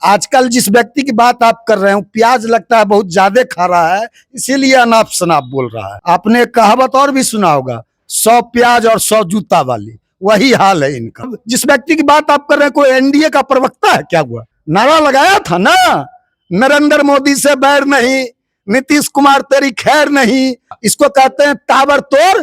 आजकल जिस व्यक्ति की बात आप कर रहे हो, प्याज लगता है बहुत ज्यादा खा रहा है, इसीलिए अनाप शनाप बोल रहा है। आपने कहावत और भी सुना होगा, 100 प्याज और 100 जूता वाली, वही हाल है इनका। जिस व्यक्ति की बात आप कर रहे हैं, कोई एनडीए का प्रवक्ता है क्या? हुआ नारा लगाया था ना, नरेंद्र मोदी से बैर नहीं, नीतीश कुमार तेरी खैर नहीं। इसको कहते हैं ताबड़तोड़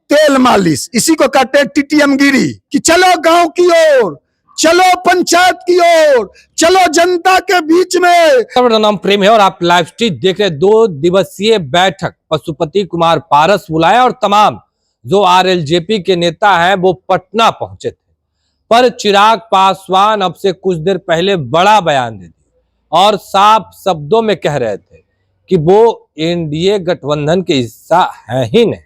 तेल मालिश, इसी को कहते हैं टीटीएम गिरी। कि चलो गांव की ओर, चलो पंचायत की ओर, चलो जनता के बीच में। मेरा नाम प्रेम है और आप लाइव स्ट्रीम देख रहे हैं। 2 दिवसीय बैठक पशुपति कुमार पारस बुलाया और तमाम जो आरएलजेपी के नेता हैं वो पटना पहुंचे थे। पर चिराग पासवान अब से कुछ देर पहले बड़ा बयान दे दिया और साफ शब्दों में कह रहे थे कि वो एनडीए गठबंधन के हिस्सा है ही नहीं।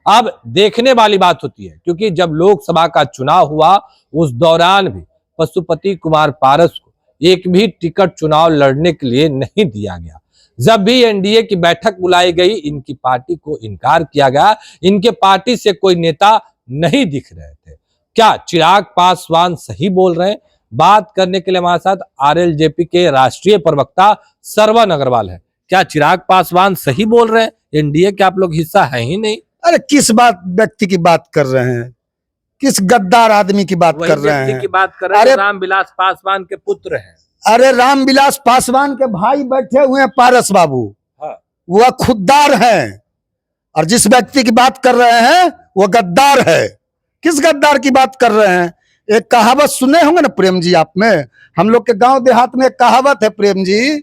अब देखने वाली बात होती है, क्योंकि जब लोकसभा का चुनाव हुआ उस दौरान भी पशुपति कुमार पारस को एक भी टिकट चुनाव लड़ने के लिए नहीं दिया गया। जब भी एनडीए की बैठक बुलाई गई, इनकी पार्टी को इनकार किया गया। इनके पार्टी से कोई नेता नहीं दिख रहे थे। क्या चिराग पासवान सही बोल रहे हैं? बात करने के लिए हमारे साथ आरएलजेपी के राष्ट्रीय प्रवक्ता श्रवण अग्रवाल है। क्या चिराग पासवान सही बोल रहे हैं? एनडीए के आप लोग हिस्सा है ही नहीं। अरे किस व्यक्ति की बात कर रहे हैं? किस गद्दार आदमी की बात कर रहे हैं? की बात कर रहे हैं। अरे रामविलास पासवान के पुत्र हैं। अरे रामविलास पासवान के भाई बैठे हुए हैं पारस बाबू। हाँ। वह खुददार हैं, और जिस व्यक्ति की बात कर रहे हैं वो गद्दार है। किस गद्दार की बात कर रहे हैं? एक कहावत सुने होंगे ना प्रेम जी आप में, हम लोग के गांव देहात में एक कहावत है प्रेम जी,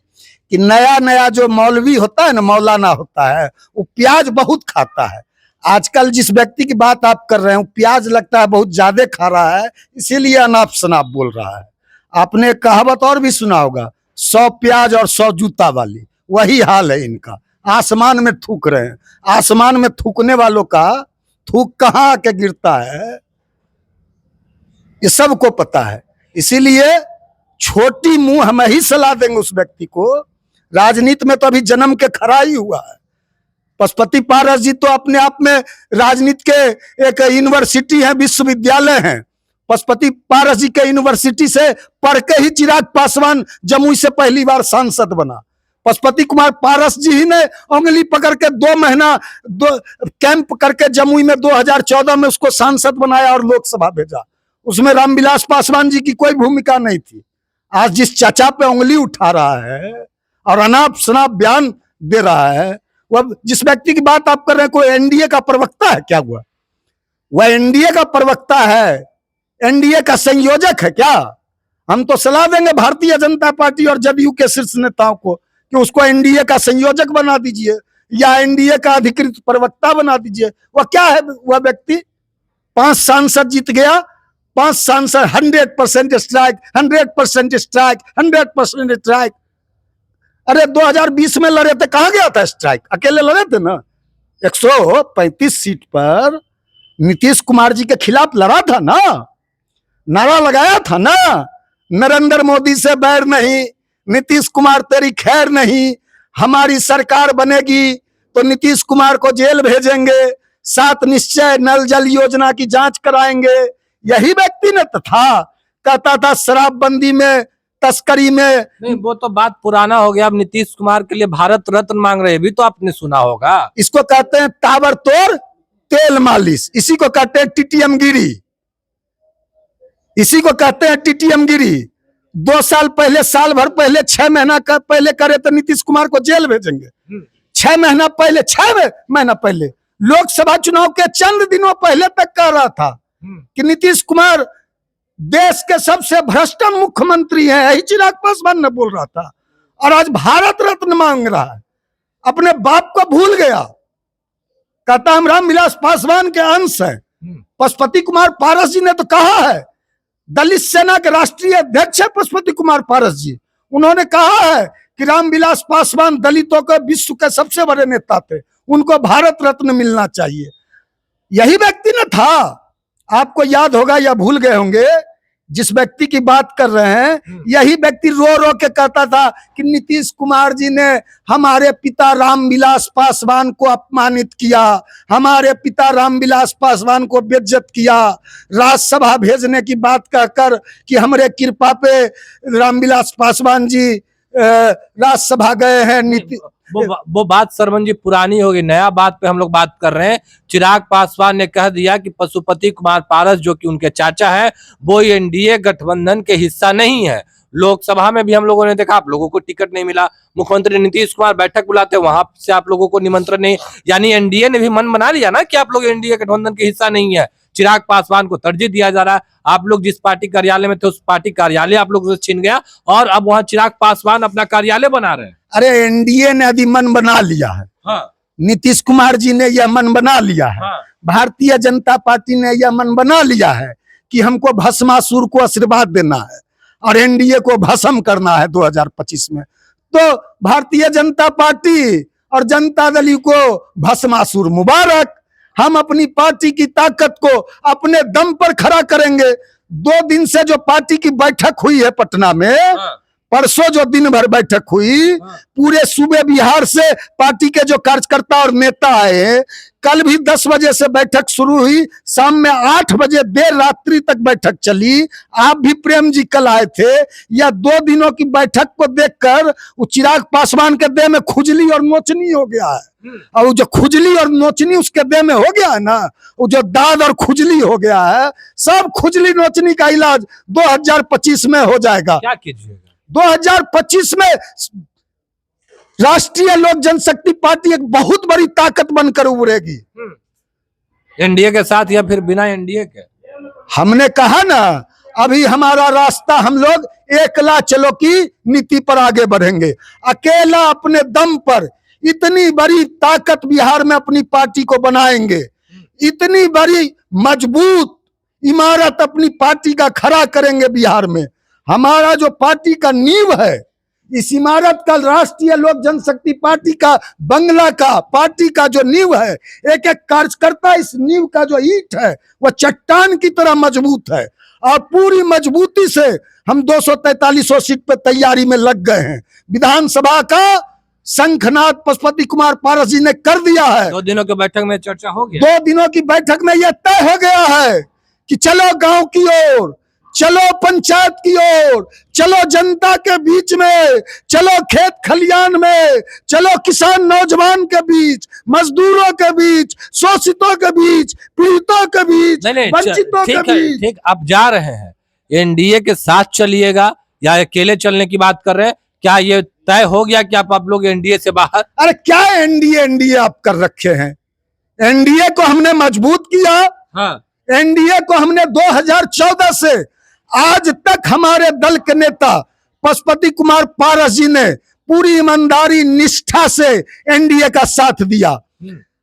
कि नया नया जो मौलवी होता है ना, मौलाना होता है, वो प्याज बहुत खाता है। आजकल जिस व्यक्ति की बात आप कर रहे हो, प्याज लगता है बहुत ज्यादा खा रहा है, इसीलिए अनाप शनाप बोल रहा है। आपने कहावत और भी सुना होगा, 100 प्याज और 100 जूता वाली, वही हाल है इनका। आसमान में थूक रहे हैं। आसमान में थूकने वालों का थूक कहाँ आके गिरता है ये सबको पता है। इसीलिए छोटी मुंह हम ही सलाह देंगे उस व्यक्ति को। राजनीति में तो अभी जन्म के खड़ा ही हुआ है। पशुपति पारस जी तो अपने आप में राजनीति के एक यूनिवर्सिटी है, विश्वविद्यालय है। पशुपति पारस जी के यूनिवर्सिटी से पढ़ के ही चिराग पासवान जमुई से पहली बार सांसद बना। पशुपति कुमार पारस जी ही ने उंगली पकड़ के 2 महीना कैंप करके जमुई में 2014 में उसको सांसद बनाया और लोकसभा भेजा। उसमें रामविलास पासवान जी की कोई भूमिका नहीं थी। आज जिस चाचा पे उंगली उठा रहा है और अनाप शनाप बयान दे रहा है, वह जिस व्यक्ति की बात आप कर रहे हैं, कोई एनडीए का प्रवक्ता है क्या? हुआ वह एनडीए का प्रवक्ता है, एनडीए का संयोजक है क्या? हम तो सलाह देंगे भारतीय जनता पार्टी और जदयू के शीर्ष नेताओं को कि उसको एनडीए का संयोजक बना दीजिए या एनडीए का अधिकृत प्रवक्ता बना दीजिए। वह क्या है? वह व्यक्ति 5 सांसद जीत गया, 5 सांसद 100% स्ट्राइक, 100% स्ट्राइक, 100% स्ट्राइक। अरे 2020 में लड़े थे, कहां गया था स्ट्राइक? अकेले लड़े थे ना। 135 सीट पर नीतीश कुमार जी के खिलाफ लड़ा था ना, नारा लगाया था ना, नरेंद्र मोदी से बैर नहीं, नीतीश कुमार तेरी खैर नहीं, हमारी सरकार बनेगी तो नीतीश कुमार को जेल भेजेंगे, 7 निश्चय नल जल योजना की जांच कराएंगे। यही व्यक्ति ने तो था, कहता था शराबबंदी में, तस्करी में। नहीं, वो तो बात पुराना हो गया। अब नीतीश कुमार के लिए भारत रत्न मांग रहे हैं, भी तो आपने सुना होगा। इसको कहते हैं ताबड़तोड़ तेल मालिश, इसी को कहते हैं टीटीएम गिरी, इसी को कहते हैं टीटीएम गिरी। 2 साल पहले, साल भर पहले, 6 महीना पहले करे तो नीतीश कुमार को जेल भेजेंगे। 6 महीना पहले, 6 महीना पहले, लोकसभा चुनाव के चंद दिनों पहले तक कह रहा था कि नीतीश कुमार देश के सबसे भ्रष्ट मुख्यमंत्री है। यही चिराग पासवान ने बोल रहा था, और आज भारत रत्न मांग रहा है। अपने बाप को भूल गया, कहता हम रामविलास पासवान के अंश हैं। पशुपति कुमार पारस जी ने तो कहा है, दलित सेना के राष्ट्रीय अध्यक्ष है पशुपति कुमार पारस जी। उन्होंने कहा है कि रामविलास पासवान दलितों के विश्व के सबसे बड़े नेता थे, उनको भारत रत्न मिलना चाहिए। यही व्यक्ति न था, आपको याद होगा या भूल गए होंगे जिस व्यक्ति की बात कर रहे हैं, यही व्यक्ति रो रो के कहता था कि नीतीश कुमार जी ने हमारे पिता रामविलास पासवान को अपमानित किया, हमारे पिता रामविलास पासवान को बेइज्जत किया, राज्यसभा भेजने की बात कहकर कि हमारे कृपा पे रामविलास पासवान जी राज्यसभा गए हैं। वो बात सरमन जी पुरानी होगी, नया बात पे हम लोग बात कर रहे हैं। चिराग पासवान ने कह दिया कि पशुपति कुमार पारस जो कि उनके चाचा है वो एनडीए गठबंधन के हिस्सा नहीं है। लोकसभा में भी हम लोगों ने देखा, आप लोगों को टिकट नहीं मिला, मुख्यमंत्री नीतीश कुमार बैठक बुलाते वहां से आप लोगों को निमंत्रण नहीं, यानी एनडीए ने भी मन बना लिया ना कि आप लोग एनडीए गठबंधन के हिस्सा नहीं है। चिराग पासवान को तरजीह दिया जा रहा है। आप लोग जिस पार्टी कार्यालय में थे उस पार्टी कार्यालय आप लोग से छीन गया और अब वहां चिराग पासवान अपना कार्यालय बना रहे हैं। अरे एनडीए ने अभी मन बना लिया है। हाँ। नीतीश कुमार जी ने यह मन बना लिया है। हाँ। भारतीय जनता पार्टी ने यह मन बना लिया है कि हमको भस्मासुर को आशीर्वाद देना है और एनडीए को भस्म करना है 2025 में। तो भारतीय जनता पार्टी और जनता दल को भस्मासुर मुबारक। हम अपनी पार्टी की ताकत को अपने दम पर खड़ा करेंगे। 2 दिन से जो पार्टी की बैठक हुई है पटना में, परसों जो दिन भर बैठक हुई, पूरे सूबे बिहार से पार्टी के जो कार्यकर्ता और नेता आए, कल भी 10 बजे से बैठक शुरू हुई, शाम में 8 बजे देर रात्रि तक बैठक चली। आप भी प्रेम जी कल आए थे। यह 2 दिनों की बैठक को देखकर वो चिराग पासवान के देह में खुजली और नोचनी हो गया है। और जो खुजली और नोचनी उसके देह में हो गया है ना, वो जो दाद और खुजली हो गया है, सब खुजली नोचनी का इलाज 2025 में हो जाएगा। क्या कीजिएगा? 2025 में राष्ट्रीय लोक जनशक्ति पार्टी एक बहुत बड़ी ताकत बनकर उभरेगी। एनडीए के साथ या फिर बिना एनडीए के? हमने कहा ना, अभी हमारा रास्ता, हम लोग एकला चलो की नीति पर आगे बढ़ेंगे। अकेला अपने दम पर इतनी बड़ी ताकत बिहार में अपनी पार्टी को बनाएंगे, इतनी बड़ी मजबूत इमारत अपनी पार्टी का खड़ा करेंगे बिहार में। हमारा जो पार्टी का नींव है, इस इमारत का, राष्ट्रीय लोक जनशक्ति पार्टी का बंगला का, पार्टी का जो नींव है, एक एक कार्यकर्ता इस नींव का जो ईंट है वह चट्टान की तरह मजबूत है। और पूरी मजबूती से हम 243 सीट पे तैयारी में लग गए हैं। विधानसभा का शंखनाद पशुपति कुमार पारस जी ने कर दिया है। 2 दिनों की बैठक में चर्चा हो गया। 2 दिनों की बैठक में यह तय हो गया है कि चलो गांव की ओर, चलो पंचायत की ओर, चलो जनता के बीच में, चलो खेत खलियान में, चलो किसान नौजवान के बीच, मजदूरों के बीच, शोषितों के बीच, पीड़ितों के बीच, वंचितों के बीच। ठीक, आप जा रहे हैं, एनडीए के साथ चलिएगा या अकेले चलने की बात कर रहे हैं? क्या ये तय हो गया कि आप लोग एनडीए से बाहर? अरे क्या एनडीए आप कर रखे हैं? एनडीए को हमने मजबूत किया। हाँ। एनडीए को हमने 2014 से आज तक हमारे दल के नेता पशुपति कुमार पारस जी ने पूरी ईमानदारी निष्ठा से एनडीए का साथ दिया।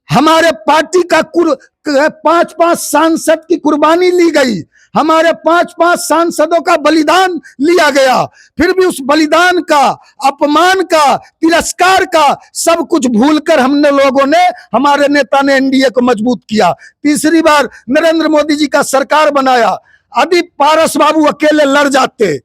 हमारे पार्टी का 5-5 सांसद की कुर्बानी ली गई, हमारे 5-5 सांसदों का बलिदान लिया गया, फिर भी उस बलिदान का, अपमान का, तिरस्कार का सब कुछ भूलकर हमने लोगों ने, हमारे नेता ने एनडीए को मजबूत किया। तीसरी बार नरेंद्र मोदी जी का सरकार बनाया। अभी पारस बाबू अकेले लड़ जाते,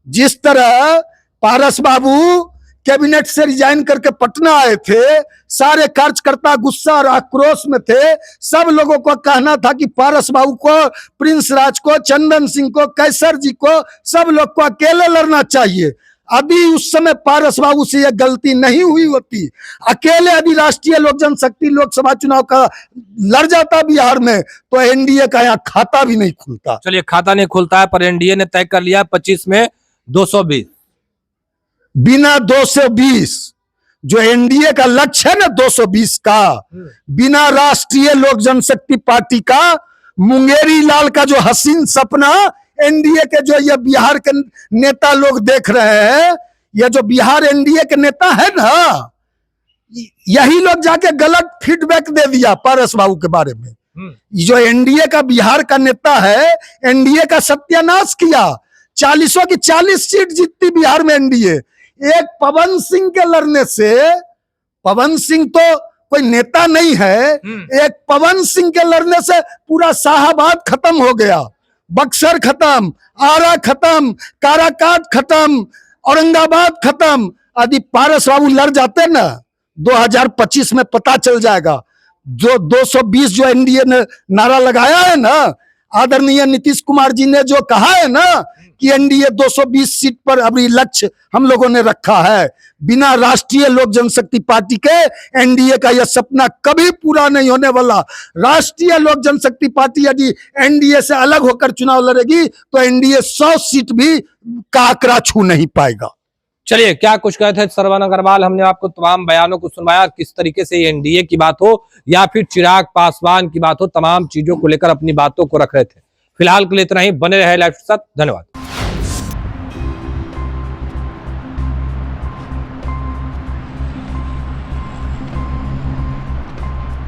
जिस तरह पारस बाबू कैबिनेट से रिजाइन करके पटना आए थे, सारे कार्यकर्ता गुस्सा और आक्रोश में थे। सब लोगों को कहना था कि पारस बाबू को, प्रिंस राज को, चंदन सिंह को, कैसर जी को, सब लोग को अकेले लड़ना चाहिए। अभी उस समय पारस बाबू से यह गलती नहीं हुई होती, अकेले अभी राष्ट्रीय लोक जनशक्ति लोकसभा चुनाव का लड़ जाता बिहार में, तो एनडीए का यहाँ खाता भी नहीं खुलता। चलिए, खाता नहीं खुलता है, पर एनडीए ने तय कर लिया 25 में 220, बिना 220 जो एनडीए का लक्ष्य है ना 220 का, बिना राष्ट्रीय लोक जनशक्ति पार्टी का, मुंगेरी लाल का जो हसीन सपना एनडीए के जो ये बिहार के नेता लोग देख रहे हैं, ये जो बिहार एनडीए के नेता है ना, यही लोग जाके गलत फीडबैक दे दिया पारस बाबू के बारे में। जो एनडीए का बिहार का नेता है, एनडीए का सत्यानाश किया। 40 की 40 सीट जीतती बिहार में एनडीए। एक पवन सिंह के लड़ने से, पवन सिंह तो कोई नेता नहीं है, एक पवन सिंह के लड़ने से पूरा शाहाबाद खत्म हो गया। बक्सर खत्म, आरा खत्म, काराकाट खत्म, औरंगाबाद खत्म। यदि पारस बाबू लड़ जाते ना 2025 में पता चल जाएगा। जो 220 जो एनडीए ने नारा लगाया है ना, आदरणीय नीतीश कुमार जी ने जो कहा है ना कि एनडीए 220 सीट पर अभी लक्ष्य हम लोगों ने रखा है, बिना राष्ट्रीय लोक जनशक्ति पार्टी के एनडीए का यह सपना कभी पूरा नहीं होने वाला। राष्ट्रीय लोक जनशक्ति पार्टी यदि एनडीए से अलग होकर चुनाव लड़ेगी तो एनडीए 100 सीट भी का आंकड़ा छू नहीं पाएगा। चलिए, क्या कुछ कहे थे श्रवण अग्रवाल, हमने आपको तमाम बयानों को सुनवाया। किस तरीके से एनडीए की बात हो या फिर चिराग पासवान की बात हो, तमाम चीजों को लेकर अपनी बातों को रख रहे थे। फिलहाल के लिए इतना ही। बने रहे लाइव के साथ। धन्यवाद।